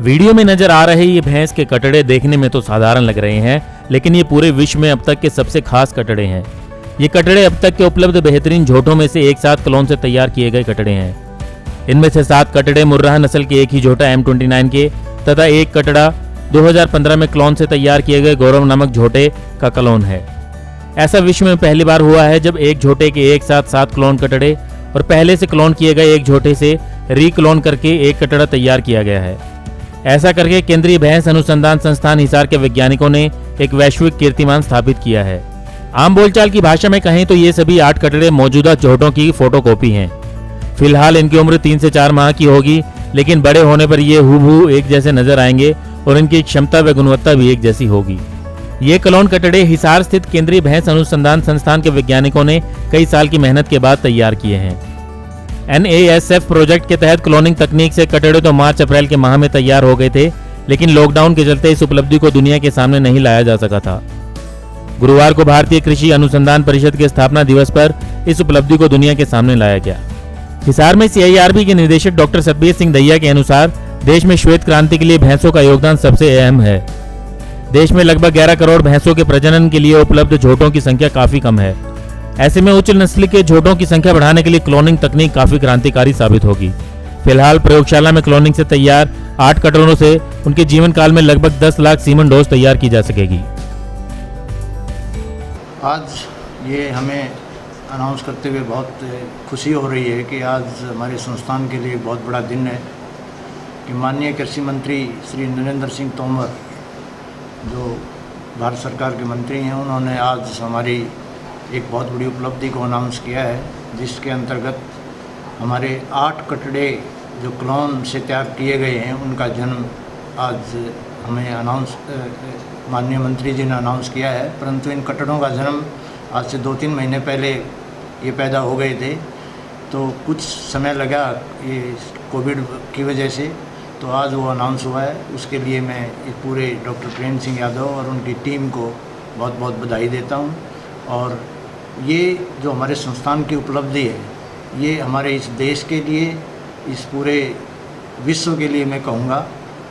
Video में नजर आ रहे ये भैंस के कटड़े देखने में तो साधारण लग रहे हैं, लेकिन ये पूरे विश्व में अब तक के सबसे खास कटड़े हैं। ये कटड़े अब तक के उपलब्ध बेहतरीन झोटों में से एक साथ क्लोन से तैयार किए गए कटड़े हैं। इनमें से 7 कटड़े मुर्राह नस्ल के एक ही झोटा M29 के तथा एक कटड़ा 2015 में क्लोन से तैयार किए गए गौरव नामक झोटे का क्लोन है। ऐसा विश्व में पहली बार हुआ है जब एक झोटे के एक साथ 7 क्लोन कटड़े और पहले से क्लोन किए गए एक झोटे से रीक्लोन करके एक कटड़ा तैयार किया गया है। ऐसा करके केंद्रीय भैंस अनुसंधान संस्थान हिसार के वैज्ञानिकों ने एक वैश्विक कीर्तिमान स्थापित किया है। आम बोलचाल की भाषा में कहें तो ये सभी 8 कटड़े मौजूदा झोटों की फोटोकॉपी हैं। फिलहाल इनकी उम्र 3 से 4 माह की होगी, लेकिन बड़े होने पर ये हूबहू एक जैसे नजर आएंगे और इनकी क्षमता व गुणवत्ता भी एक जैसी होगी। ये क्लोन कटड़े हिसार स्थित केंद्रीय भैंस अनुसंधान संस्थान के वैज्ञानिकों ने कई साल की मेहनत के बाद तैयार किए हैं। NASF प्रोजेक्ट के तहत क्लोनिंग तकनीक से कटड़े तो मार्च अप्रैल के माह में तैयार हो गए थे, लेकिन लॉकडाउन के चलते इस उपलब्धि को दुनिया के सामने नहीं लाया जा सका था। गुरुवार को भारतीय कृषि अनुसंधान परिषद के स्थापना दिवस पर इस उपलब्धि को दुनिया के सामने लाया गया। हिसार में CIRB के निदेशक डॉक्टर सतबीर सिंह दहिया के अनुसार देश में श्वेत क्रांति के लिए भैंसों का योगदान सबसे अहम है। देश में लगभग 11 करोड़ भैंसों के प्रजनन के लिए उपलब्ध झोटों की संख्या काफी कम है। ऐसे में उच्च नस्ल के झोटों की संख्या बढ़ाने के लिए क्लोनिंग तकनीक काफी क्रांतिकारी साबित होगी। फिलहाल प्रयोगशाला में क्लोनिंग से तैयार 8 कटड़ों से उनके जीवन काल में लगभग 10 लाख सीमन डोज तैयार की जा सकेगी। आज ये हमें अनाउंस करते हुए बहुत खुशी हो रही है कि आज हमारे संस्थान के लिए बहुत बड़ा दिन है कि माननीय कृषि मंत्री श्री नरेंद्र सिंह तोमर, जो भारत सरकार के मंत्री हैं, उन्होंने आज हमारी एक बहुत बड़ी उपलब्धि को अनाउंस किया है, जिसके अंतर्गत हमारे 8 कटड़े जो क्लोन से तैयार किए गए हैं उनका जन्म आज हमें माननीय मंत्री जी ने अनाउंस किया है। परंतु इन कटड़ों का जन्म आज से 2-3 महीने पहले ये पैदा हो गए थे, तो कुछ समय लगा ये कोविड की वजह से, तो आज वो अनाउंस हुआ है। उसके लिए मैं पूरे डॉक्टर प्रेम सिंह यादव और उनकी टीम को बहुत बहुत बधाई देता हूँ। और ये जो हमारे संस्थान की उपलब्धि है, ये हमारे इस देश के लिए, इस पूरे विश्व के लिए मैं कहूँगा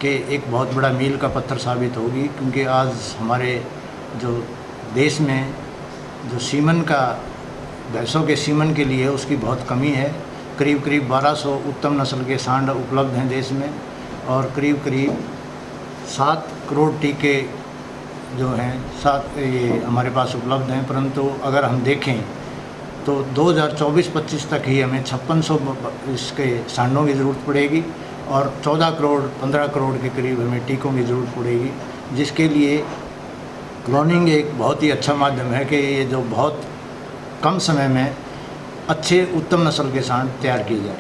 कि एक बहुत बड़ा मील का पत्थर साबित होगी, क्योंकि आज हमारे जो देश में जो सीमन का, भैंसों के सीमन के लिए उसकी बहुत कमी है। करीब 1200 उत्तम नस्ल के सांड उपलब्ध हैं देश में और करीब 7 करोड़ टीके जो हैं 7 ये हमारे पास उपलब्ध हैं। परंतु अगर हम देखें तो 2024-25 तक ही हमें 5600 इसके सांडों की ज़रूरत पड़ेगी और 15 करोड़ के करीब हमें टीकों की ज़रूरत पड़ेगी, जिसके लिए क्लोनिंग एक बहुत ही अच्छा माध्यम है कि ये जो बहुत कम समय में अच्छे उत्तम नस्ल के सांड तैयार किए जाए।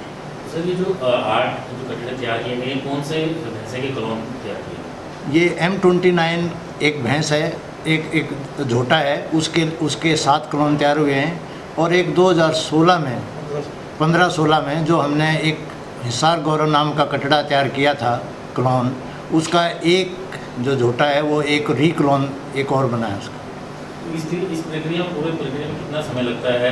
सर, ये जो 8 कटड़े तैयार किए गए, कौन से भैंसे के क्लोन तैयार किए? ये M29 एक भैंस है, एक झोटा है, उसके 7 क्लोन तैयार हुए हैं और एक 2016 में 15-16 में जो हमने एक हिसार गौरव नाम का कटड़ा तैयार किया था क्लोन, उसका एक जो झोटा है वो एक रीक्लोन एक और बना है उसका। इस प्रक्रिया में कितना समय लगता है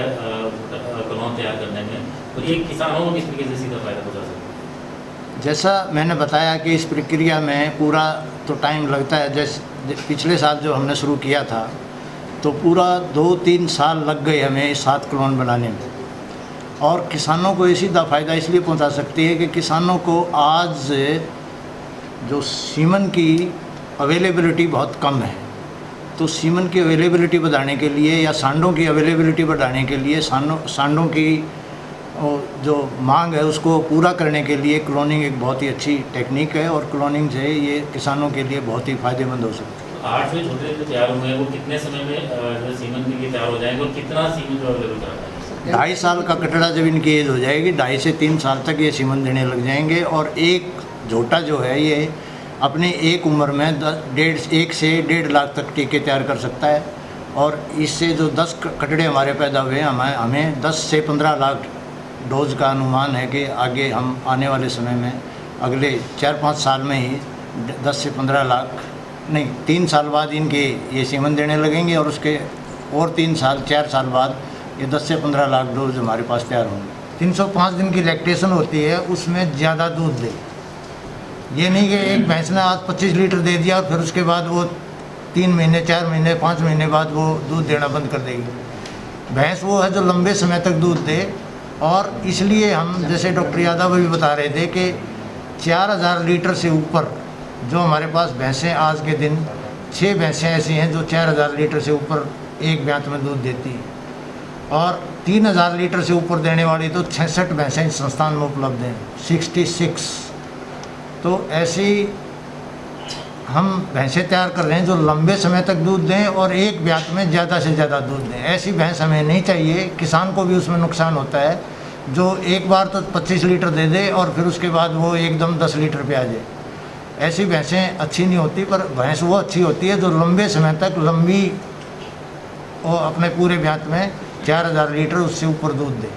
क्लोन तैयार करने में, और ये किसानों को किस तरीके से सीधा फायदा पहुंचा सकते हैं? जैसा मैंने बताया कि इस प्रक्रिया में पूरा तो टाइम लगता है। जैसे पिछले साल जो हमने शुरू किया था तो पूरा 2-3 साल लग गए हमें 7 क्लोन बनाने में, और किसानों को ये सीधा फ़ायदा इसलिए पहुंचा सकती है कि किसानों को आज जो सीमन की अवेलेबिलिटी बहुत कम है, तो सीमन की अवेलेबिलिटी बढ़ाने के लिए या सांडों की अवेलेबिलिटी बढ़ाने के लिए, सांडों की जो मांग है उसको पूरा करने के लिए क्लोनिंग एक बहुत ही अच्छी टेक्निक है और क्लोनिंग से ये किसानों के लिए बहुत ही फ़ायदेमंद हो सकती है। 8 जो झोटे जो तैयार हुए हैं वो कितने समय में सीमन के लिए तैयार हो जाएंगे और कितना सीमन जो अवेलेबल कराना है? 2.5 साल का कटड़ा जब इनकी एज हो जाएगी, 2.5 से 3 साल तक ये सीमन देने लग जाएंगे। और एक झोटा जो है ये अपनी एक उम्र में 1 से 1.5 लाख तक टीके तैयार कर सकता है, और इससे जो 10 कटड़े हमारे पैदा हुए हमें 10 से 15 लाख डोज का अनुमान है कि आगे हम आने वाले समय में अगले 4-5 साल में ही 10 से 15 लाख नहीं 3 साल बाद इनके ये सीमन देने लगेंगे, और उसके और 4 साल बाद ये 10 से 15 लाख डोज हमारे पास तैयार होंगे। 305 दिन की लैक्टेशन होती है, उसमें ज़्यादा दूध दे, ये नहीं कि एक भैंस ने आज 25 लीटर दे दिया और फिर उसके बाद वो 3 महीने 4 महीने 5 महीने बाद वो दूध देना बंद कर देगी। भैंस वो है जो लंबे समय तक दूध दे, और इसलिए हम जैसे डॉक्टर यादव भी बता रहे थे कि 4000 लीटर से ऊपर जो हमारे पास भैंसें आज के दिन 6 भैंसें ऐसी हैं जो 4000 लीटर से ऊपर एक ब्यात में दूध देती है, और 3000 लीटर से ऊपर देने वाली तो 66 भैंसें इस संस्थान में उपलब्ध हैं, 66। तो ऐसी हम भैंसें तैयार कर रहे हैं जो लंबे समय तक दूध दें और एक ब्यात में ज़्यादा से ज़्यादा दूध दें। ऐसी भैंस हमें नहीं चाहिए, किसान को भी उसमें नुकसान होता है, जो एक बार तो 25 लीटर दे दे और फिर उसके बाद वो एकदम 10 लीटर पे आ जाए। ऐसी भैंसें अच्छी नहीं होती, पर भैंस वो अच्छी होती है जो लंबे समय तक लंबी वो अपने पूरे ब्यात में 4000 लीटर उससे ऊपर दूध दे।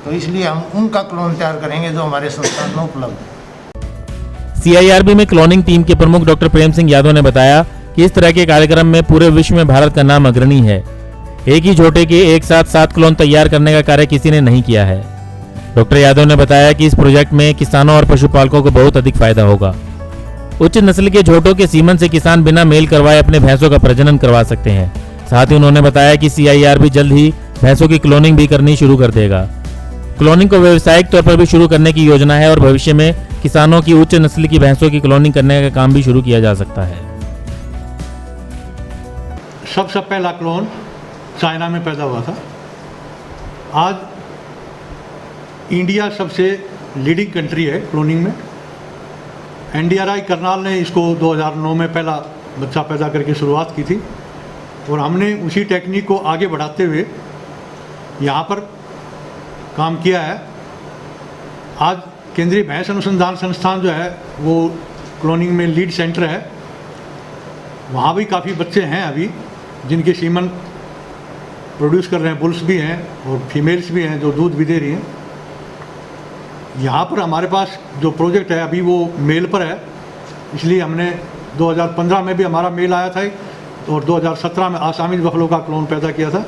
तो इसलिए हम उनका क्लोन तैयार करेंगे जो हमारे संस्थान में उपलब्ध है। CIRB में क्लोनिंग टीम के प्रमुख डॉक्टर प्रेम सिंह यादव ने बताया कि इस तरह के कार्यक्रम में पूरे विश्व में भारत का नाम अग्रणी है। एक ही झोटे के एक साथ 7 क्लोन तैयार करने का कार्य किसी ने नहीं किया है। डॉक्टर यादव ने बताया कि इस प्रोजेक्ट में किसानों और पशुपालकों को बहुत अधिक फायदा होगा। उच्च नस्ल के झोटों के सीमन से किसान बिना मेल करवाए अपने भैंसों का प्रजनन करवा सकते हैं। साथ ही उन्होंने बताया कि CIRB जल्द ही भैंसों की क्लोनिंग भी करनी शुरू कर देगा। क्लोनिंग को व्यावसायिक तौर पर भी शुरू करने की योजना है और भविष्य में किसानों की उच्च नस्ल की भैंसों की क्लोनिंग करने का काम भी शुरू किया जा सकता है। सबसे पहला क्लोन चाइना में पैदा हुआ था। आज इंडिया सबसे लीडिंग कंट्री है क्लोनिंग में। NDRI करनाल ने इसको 2009 में पहला बच्चा पैदा करके शुरुआत की थी, और हमने उसी टेक्निक को आगे बढ़ाते हुए यहाँ पर काम किया है। आज केंद्रीय भैंस अनुसंधान संस्थान जो है वो क्लोनिंग में लीड सेंटर है। वहाँ भी काफ़ी बच्चे हैं अभी जिनके सीमन प्रोड्यूस कर रहे हैं, बुल्स भी हैं और फीमेल्स भी हैं जो दूध भी दे रही हैं। यहाँ पर हमारे पास जो प्रोजेक्ट है अभी वो मेल पर है, इसलिए हमने 2015 में भी हमारा मेल आया था और 2017 में आसामी बफलो का क्लोन पैदा किया था।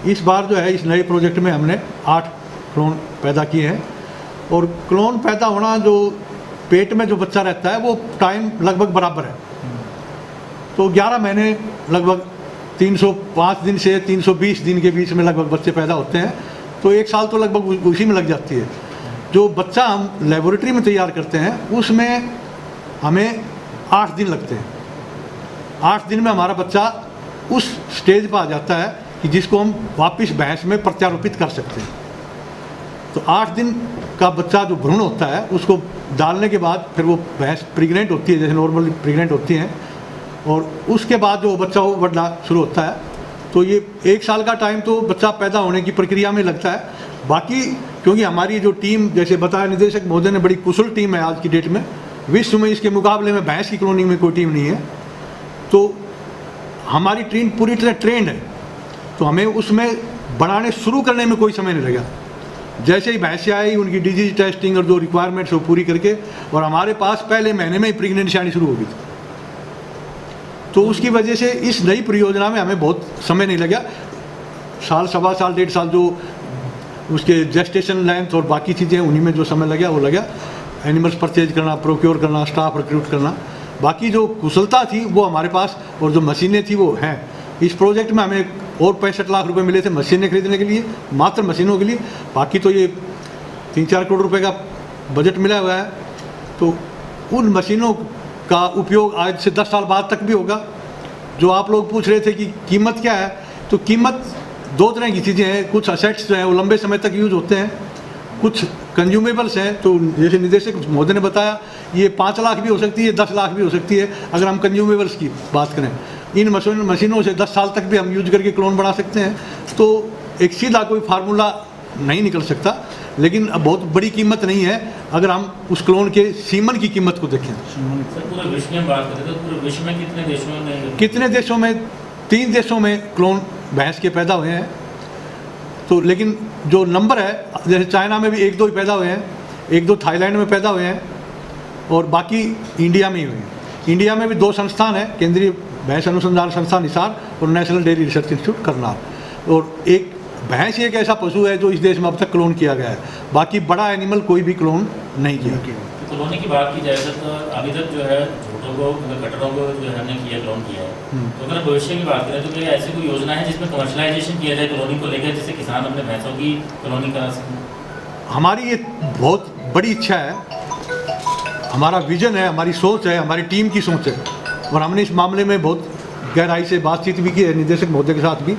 इस बार जो है इस नए प्रोजेक्ट में हमने 8 क्लोन पैदा किए हैं। और क्लोन पैदा होना जो पेट में जो बच्चा रहता है वो टाइम लगभग बराबर है, तो 11 महीने लगभग 305 दिन से 320 दिन के बीच में लगभग बच्चे पैदा होते हैं, तो 1 साल तो लगभग उसी में लग जाती है। जो बच्चा हम लेबोरेटरी में तैयार करते हैं उसमें हमें 8 दिन लगते हैं। 8 दिन में हमारा बच्चा उस स्टेज पर आ जाता है कि जिसको हम वापस भैंस में प्रत्यारोपित कर सकते हैं। तो 8 दिन का बच्चा जो भ्रूण होता है उसको डालने के बाद फिर वो भैंस प्रेग्नेंट होती है, जैसे नॉर्मली प्रेग्नेंट होती हैं, और उसके बाद जो बच्चा वो बढ़ना शुरू होता है। तो ये 1 साल का टाइम तो बच्चा पैदा होने की प्रक्रिया में लगता है। बाकी क्योंकि हमारी जो टीम, जैसे बताया निदेशक महोदय ने, बड़ी कुशल टीम है आज की डेट में। विश्व में इसके मुकाबले में भैंस की क्लोनिंग में कोई टीम नहीं है, तो हमारी टीम पूरी तरह ट्रेंड है। तो हमें उसमें बनाने शुरू करने में कोई समय नहीं लगा। जैसे ही भैंसें आई उनकी डिजीज टेस्टिंग और जो रिक्वायरमेंट्स वो पूरी करके, और हमारे पास पहले महीने में ही प्रेगनेंसी आनी शुरू हो गई थी। तो उसकी वजह से इस नई परियोजना में हमें बहुत समय नहीं लगा। साल, सवा साल, 1.5 साल जो उसके जेस्टेशन लेंथ और बाकी चीज़ें उन्हीं में जो समय लगा वो लगा। एनिमल्स परचेज करना, प्रोक्योर करना, स्टाफ रिक्रूट करना, बाकी जो कुशलता थी वो हमारे पास और जो मशीनें थी वो हैं। इस प्रोजेक्ट में हमें और 65 लाख रुपए मिले थे मशीनें खरीदने के लिए, मात्र मशीनों के लिए। बाकी तो ये 3-4 करोड़ रुपए का बजट मिला हुआ है। तो उन मशीनों का उपयोग आज से 10 साल बाद तक भी होगा। जो आप लोग पूछ रहे थे कि कीमत क्या है, तो कीमत 2 तरह की चीज़ें हैं। कुछ असेट्स जो हैं वो लंबे समय तक यूज होते हैं, कुछ कंज्यूमेबल्स हैं। तो जैसे निदेशक महोदय ने बताया, ये 5 लाख भी हो सकती है, 10 लाख भी हो सकती है। अगर हम कंज्यूमेबल्स की बात करें, इन मशीनों से 10 साल तक भी हम यूज करके क्लोन बना सकते हैं। तो एक सीधा कोई फार्मूला नहीं निकल सकता, लेकिन अब बहुत बड़ी कीमत नहीं है अगर हम उस क्लोन के सीमन की कीमत को देखें। सर, पूरे विश्व में बात करें तो पूरे विश्व में कितने देशों में 3 देशों में क्लोन भैंस के पैदा हुए हैं। तो लेकिन जो नंबर है, जैसे चाइना में भी 1-2 ही पैदा हुए हैं, 1-2 थाईलैंड में पैदा हुए हैं, और बाकी इंडिया में ही हुए हैं। इंडिया में भी 2 संस्थान हैं, केंद्रीय भैंस अनुसंधान संस्थान हिसार और national dairy research institute Karnal. और एक भैंस एक ऐसा पशु है जो इस देश में अब तक क्लोन किया गया है, बाकी बड़ा एनिमल कोई भी क्लोन नहीं किया। कॉलोनी की बात की जाए तो अभी तक जो है झूठों को मतलब कटरों को जो है हमने किया क्लोन किया है, तो अगर भविष्य की बात करें तो क्या ऐसी कोई योजना है जिसमें कमर्शलाइजेशन किया जाए कॉलोनी को लेकर, जिससे किसान अपने भैंसों की कॉलोनी करा सकें? हमारी ये बहुत बड़ी इच्छा है, हमारा विजन है, हमारी सोच है, हमारी टीम की सोच है, और हमने इस मामले में बहुत गहराई से बातचीत भी की है निदेशक महोदय के साथ भी,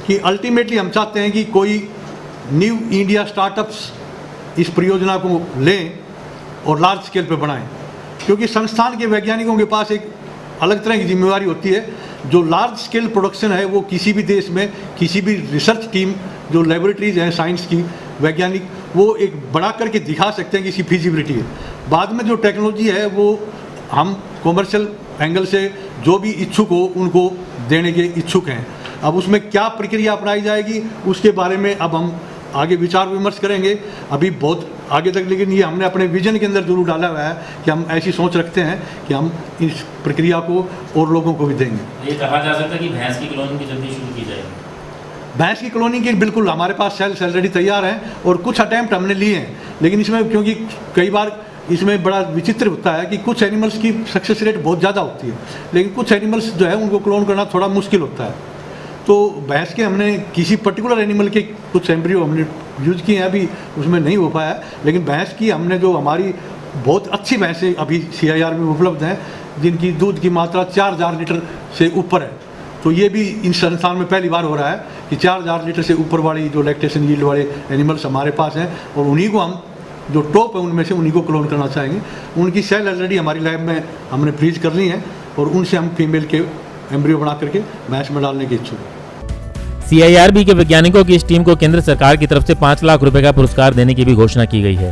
कि अल्टीमेटली हम चाहते हैं कि कोई न्यू इंडिया स्टार्टअप्स इस परियोजना को लें और लार्ज स्केल पे बढ़ाएं, क्योंकि संस्थान के वैज्ञानिकों के पास एक अलग तरह की जिम्मेवारी होती है। जो लार्ज स्केल प्रोडक्शन है वो किसी भी देश में किसी भी रिसर्च टीम जो लेबोरेटरीज हैं साइंस की वैज्ञानिक, वो एक बड़ा करके दिखा सकते हैं कि इसकी फिजिबिलिटी है। बाद में जो टेक्नोलॉजी है वो हम कॉमर्शियल एंगल से जो भी इच्छुक हो उनको देने के इच्छुक हैं। अब उसमें क्या प्रक्रिया अपनाई जाएगी उसके बारे में अब हम आगे विचार विमर्श करेंगे, अभी बहुत आगे तक, लेकिन ये हमने अपने विजन के अंदर जरूर डाला हुआ है कि हम ऐसी सोच रखते हैं कि हम इस प्रक्रिया को और लोगों को भी देंगे। ये कहा जा सकता है कि भैंस की कॉलोनी की जल्दी शुरू की जाएगी। भैंस की कॉलोनी के बिल्कुल हमारे पास सेल्स ऑलरेडी तैयार हैं और कुछ अटैम्प्ट हमने लिए हैं, लेकिन इसमें क्योंकि कई बार इसमें बड़ा विचित्र होता है कि कुछ एनिमल्स की सक्सेस रेट बहुत ज़्यादा होती है, लेकिन कुछ एनिमल्स जो है उनको क्लोन करना थोड़ा मुश्किल होता है। तो भैंस के हमने किसी पर्टिकुलर एनिमल के कुछ एम्ब्रियो हमने यूज किए हैं, अभी उसमें नहीं हो पाया, लेकिन भैंस की हमने जो हमारी बहुत अच्छी भैंसें अभी CIR में उपलब्ध हैं जिनकी दूध की मात्रा 4000 लीटर से ऊपर है। तो ये भी इन संस्थान में पहली बार हो रहा है कि 4000 लीटर से ऊपर वाली जो लैक्टेशन यील्ड वाले एनिमल्स हमारे पास हैं, और उन्हीं को हम जो टॉप है उनमें से उन्हीं को क्लोन करना चाहेंगे। उनकी सेल ऑलरेडी हमारी लैब में हमने फ्रीज कर ली हैं और उनसे हम फीमेल के एम्ब्रियो बना करके भैंस में डालने के इच्छुक हैं। CIRB के वैज्ञानिकों की इस टीम को केंद्र सरकार की तरफ से 5 लाख रुपए का पुरस्कार देने की भी घोषणा की गई है।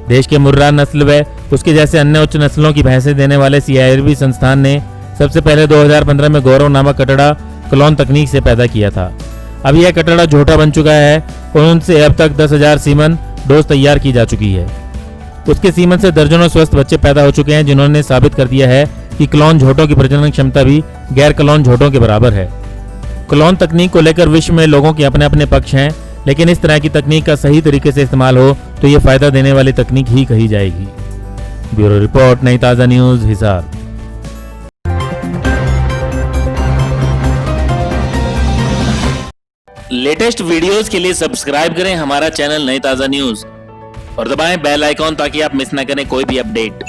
देश के मुर्रा नस्ल व उसके जैसे अन्य उच्च नस्लों की भैंसें देने वाले CIRB संस्थान ने सबसे पहले 2015 में गौरव नामक कटड़ा क्लोन तकनीक से पैदा किया था। अब यह कटड़ा झोटा बन चुका है और उनसे अब तक 10,000 सीमन डोज तैयार की जा चुकी है। उसके सीमन से दर्जनों स्वस्थ बच्चे पैदा हो चुके हैं, जिन्होंने साबित कर दिया है कि क्लोन झोटों की प्रजनन क्षमता भी गैर क्लोन झोटों के बराबर है। क्लोन तकनीक को लेकर विश्व में लोगों के अपने अपने पक्ष हैं, लेकिन इस तरह की तकनीक का सही तरीके से इस्तेमाल हो तो ये फायदा देने वाली तकनीक ही कही जाएगी। ब्यूरो रिपोर्ट, नई ताज़ा न्यूज़, हिसार। लेटेस्ट वीडियोस के लिए सब्सक्राइब करें हमारा चैनल नई ताज़ा न्यूज़ और दबाएं बेल आइकॉन ताकि आप मिस ना करें कोई भी अपडेट।